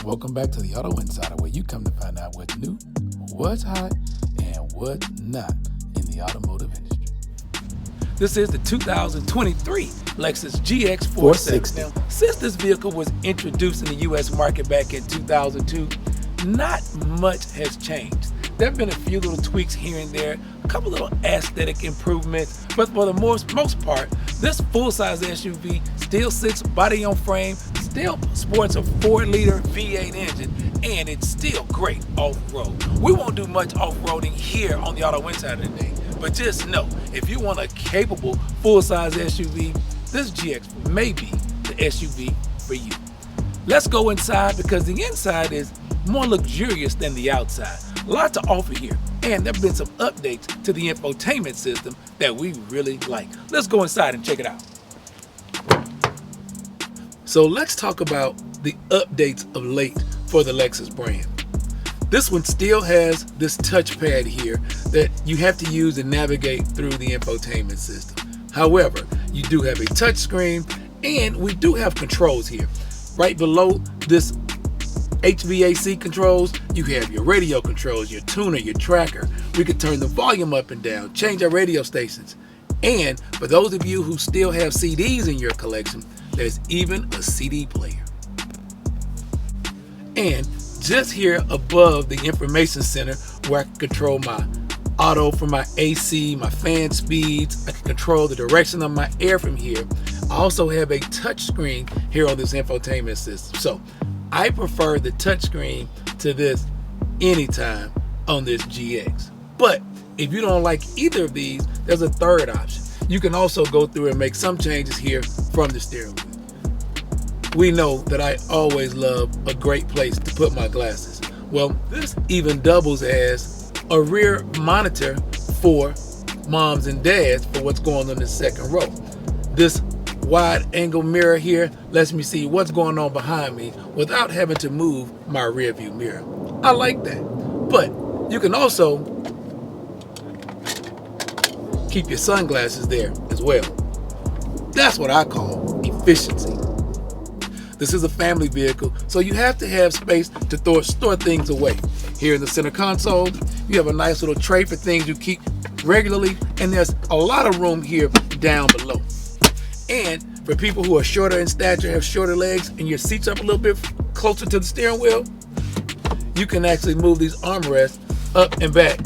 Welcome back to the Auto Insider, where you come to find out what's new, what's hot, and what's not in the automotive industry. This is the 2023 Lexus GX460. Now, since this vehicle was introduced in the U.S. market back in 2002, not much has changed. There have been a few little tweaks here and there, a couple little aesthetic improvements, but for the most part, this full-size SUV still sits body on frame, still sports a 4-liter V8 engine, and it's still great off-road. We won't do much off-roading here on the Auto Insider today, but just know, if you want a capable full-size SUV, this GX may be the SUV for you. Let's go inside, because the inside is more luxurious than the outside. A lot to offer here, and there have been some updates to the infotainment system that we really like. Let's go inside and check it out. So let's talk about the updates of late for the Lexus brand. This one still has this touchpad here that you have to use to navigate through the infotainment system. However, you do have a touch screen, and we do have controls here. Right below this HVAC controls, you have your radio controls, your tuner, your tracker. We can turn the volume up and down, change our radio stations. And for those of you who still have CDs in your collection, there's even a CD player. And just here above the information center, where I can control my auto for my AC, my fan speeds, I can control the direction of my air from here. I also have a touch screen here on this infotainment system. So I prefer the touchscreen to this anytime on this GX. But if you don't like either of these, there's a third option. You can also go through and make some changes here from the steering wheel. We know that I always love a great place to put my glasses. Well, this even doubles as a rear monitor for moms and dads for what's going on in the second row. This wide angle mirror here lets me see what's going on behind me without having to move my rear view mirror. I like that. But you can also keep your sunglasses there as well. That's what I call efficiency. This is a family vehicle, so you have to have space to store things away. Here in the center console, you have a nice little tray for things you keep regularly, and there's a lot of room here down below. And for people who are shorter in stature, have shorter legs, and your seat's up a little bit closer to the steering wheel, you can actually move these armrests up and back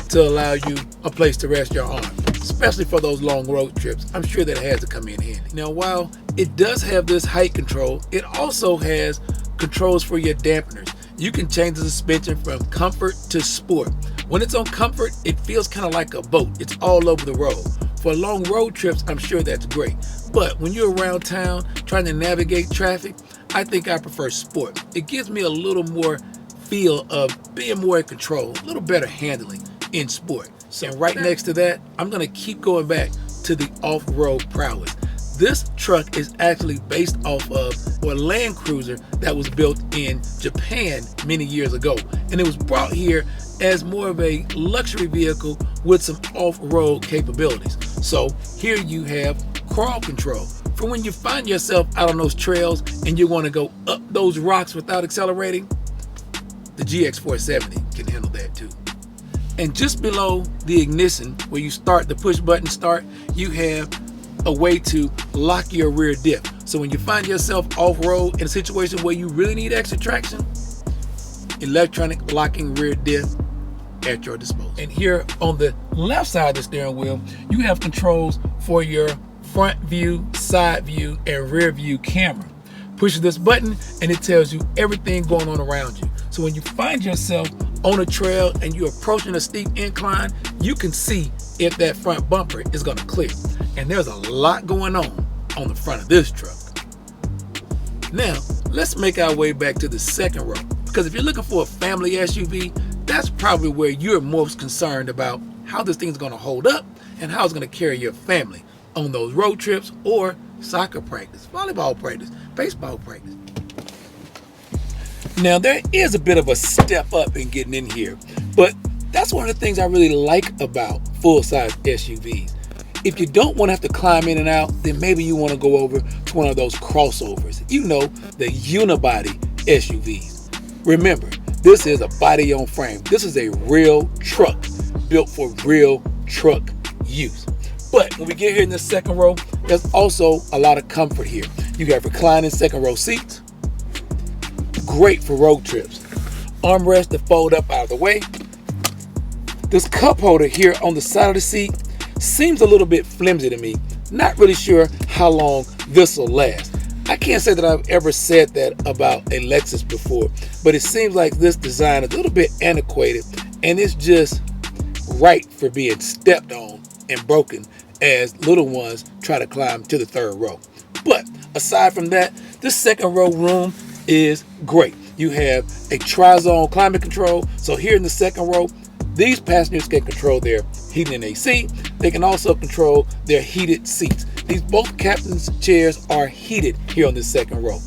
to allow you a place to rest your arm, especially for those long road trips. I'm sure that has to come in handy. Now, while it does have this height control, it also has controls for your dampeners. You can change the suspension from comfort to sport. When it's on comfort, it feels kind of like a boat. It's all over the road. For long road trips, I'm sure that's great. But when you're around town trying to navigate traffic, I think I prefer sport. It gives me a little more feel of being more in control, a little better handling in sport. So right next to that, I'm gonna keep going back to the off-road prowess. This truck is actually based off of a Land Cruiser that was built in Japan many years ago. And it was brought here as more of a luxury vehicle with some off-road capabilities. So here you have crawl control. For when you find yourself out on those trails and you want to go up those rocks without accelerating, the GX470 can handle that too. And just below the ignition, where you start the push button start, you have a way to lock your rear diff. So when you find yourself off-road in a situation where you really need extra traction, electronic locking rear diff at your disposal. And here on the left side of the steering wheel, you have controls for your front view, side view, and rear view camera. Push this button and it tells you everything going on around you. So when you find yourself on a trail and you're approaching a steep incline, you can see if that front bumper is going to clear. And there's a lot going on the front of this truck. Now, let's make our way back to the second row, because if you're looking for a family SUV, that's probably where you're most concerned about how this thing's going to hold up and how it's going to carry your family on those road trips or soccer practice, volleyball practice, baseball practice. Now, there is a bit of a step up in getting in here, but that's one of the things I really like about full-size SUVs. If you don't want to have to climb in and out, then maybe you want to go over to one of those crossovers. You know, the unibody SUVs. Remember, this is a body on frame. This is a real truck built for real truck use. But when we get here in the second row, there's also a lot of comfort here. You have reclining second row seats. Great for road trips. Armrest to fold up out of the way. This cup holder here on the side of the seat seems a little bit flimsy to me. Not really sure how long this will last. I can't say that I've ever said that about a Lexus before, but it seems like this design is a little bit antiquated and it's just right for being stepped on and broken as little ones try to climb to the third row. But aside from that, this second row room is great. You have a tri-zone climate control. So here in the second row, these passengers can control their heating and AC. They can also control their heated seats. These both captain's chairs are heated here on this second row.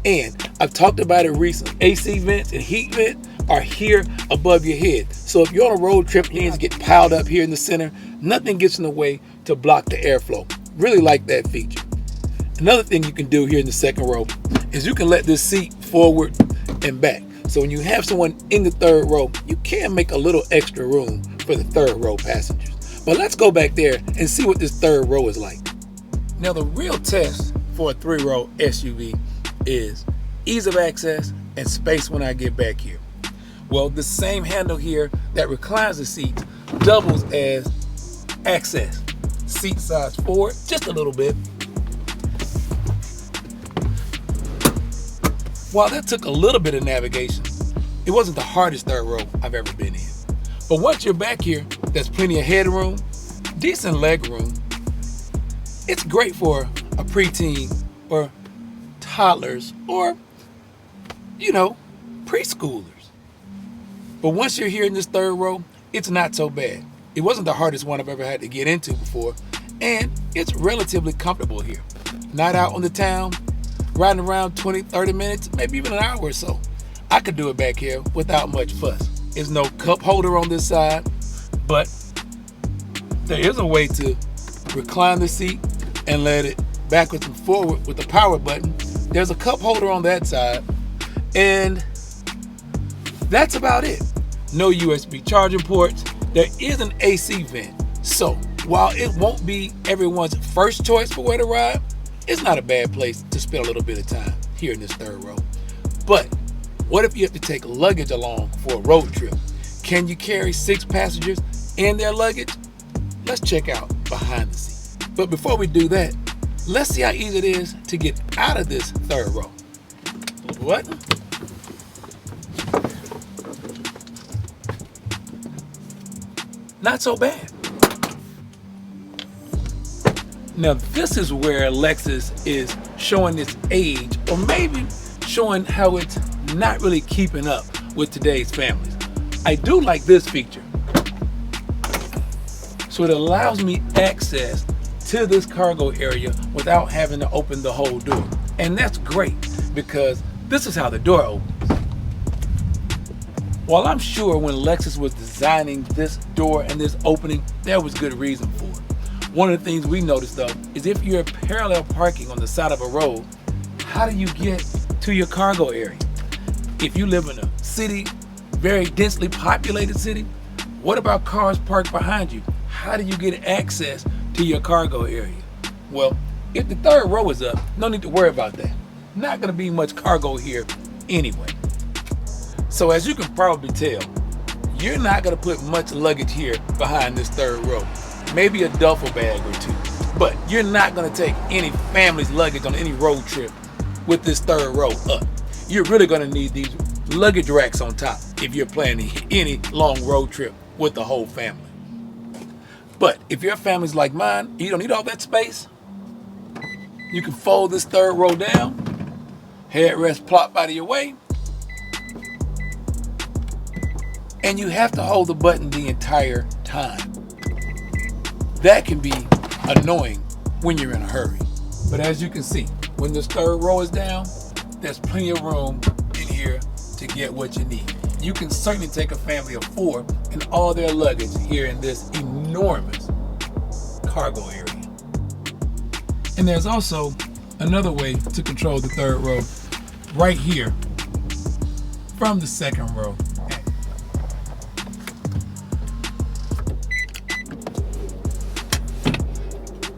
And I've talked about it recently. AC vents and heat vent are here above your head. So if you're on a road trip and you get piled up here in the center, nothing gets in the way to block the airflow. Really like that feature. Another thing you can do here in the second row is you can let this seat forward and back. So when you have someone in the third row, you can make a little extra room for the third row passengers. But let's go back there and see what this third row is like. Now the real test for a 3-row SUV is ease of access and space when I get back here. Well, the same handle here that reclines the seats doubles as access. Seat size forward just a little bit. While that took a little bit of navigation, it wasn't the hardest third row I've ever been in. But once you're back here, there's plenty of headroom, decent leg room. It's great for a preteen or toddlers or, preschoolers. But once you're here in this third row, it's not so bad. It wasn't the hardest one I've ever had to get into before, and it's relatively comfortable here. Night out on the town, riding around 20, 30 minutes, maybe even an hour or so. I could do it back here without much fuss. There's no cup holder on this side, but there is a way to recline the seat and let it backwards and forward with the power button. There's a cup holder on that side, and that's about it. No USB charging ports. There is an AC vent. So while it won't be everyone's first choice for where to ride, it's not a bad place to spend a little bit of time here in this third row. But what if you have to take luggage along for a road trip? Can you carry 6 passengers and their luggage? Let's check out behind the seat. But before we do that, let's see how easy it is to get out of this third row. What? Not so bad. Now this is where Lexus is showing its age, or maybe showing how it's not really keeping up with today's families. I do like this feature. So it allows me access to this cargo area without having to open the whole door. And that's great because this is how the door opens. While I'm sure when Lexus was designing this door and this opening, there was good reason for it. One of the things we noticed though is if you're parallel parking on the side of a road, how do you get to your cargo area? If you live in a city, very densely populated city, what about cars parked behind you? How do you get access to your cargo area? Well, if the third row is up, no need to worry about that. Not gonna be much cargo here anyway. So as you can probably tell, you're not gonna put much luggage here behind this third row. Maybe a duffel bag or two, but you're not gonna take any family's luggage on any road trip with this third row up. You're really gonna need these luggage racks on top if you're planning any long road trip with the whole family. But if your family's like mine, you don't need all that space, you can fold this third row down, headrest plop out of your way, and you have to hold the button the entire time. That can be annoying when you're in a hurry. But as you can see, when this third row is down, there's plenty of room in here to get what you need. You can certainly take a family of 4 and all their luggage here in this enormous cargo area. And there's also another way to control the third row right here from the second row.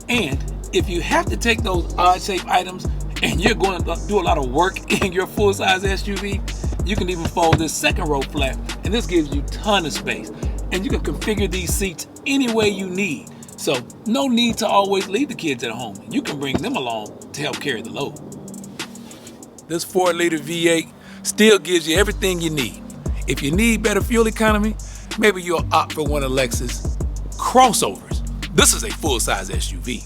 And if you have to take those odd-shaped items and you're going to do a lot of work in your full-size SUV, you can even fold this second row flat, and this gives you a ton of space. And you can configure these seats any way you need. So no need to always leave the kids at home. You can bring them along to help carry the load. This 4-liter V8 still gives you everything you need. If you need better fuel economy, maybe you'll opt for one of Lexus crossovers. This is a full-size SUV.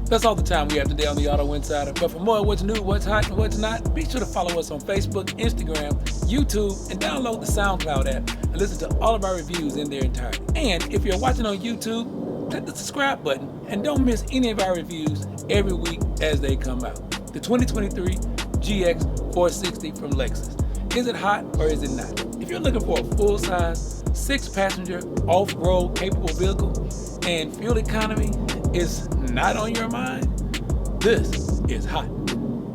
That's all the time we have today on the Auto Insider. But for more of what's new, what's hot, and what's not, be sure to follow us on Facebook, Instagram, YouTube, and download the SoundCloud app and listen to all of our reviews in their entirety. And if you're watching on YouTube, click the subscribe button and don't miss any of our reviews every week as they come out. The 2023 GX460 from Lexus. Is it hot or is it not? If you're looking for a full-size, 6-passenger, off-road capable vehicle and fuel economy is not on your mind, this is hot.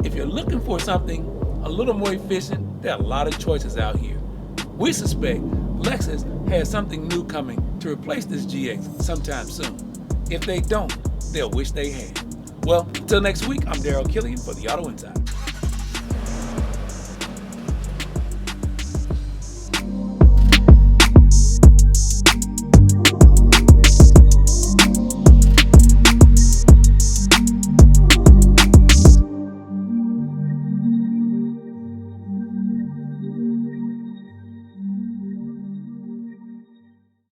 If you're looking for something a little more efficient, there are a lot of choices out here. We suspect Lexus has something new coming to replace this GX sometime soon. If they don't, they'll wish they had. Well, until next week, I'm Daryl Killian for the Auto Insider.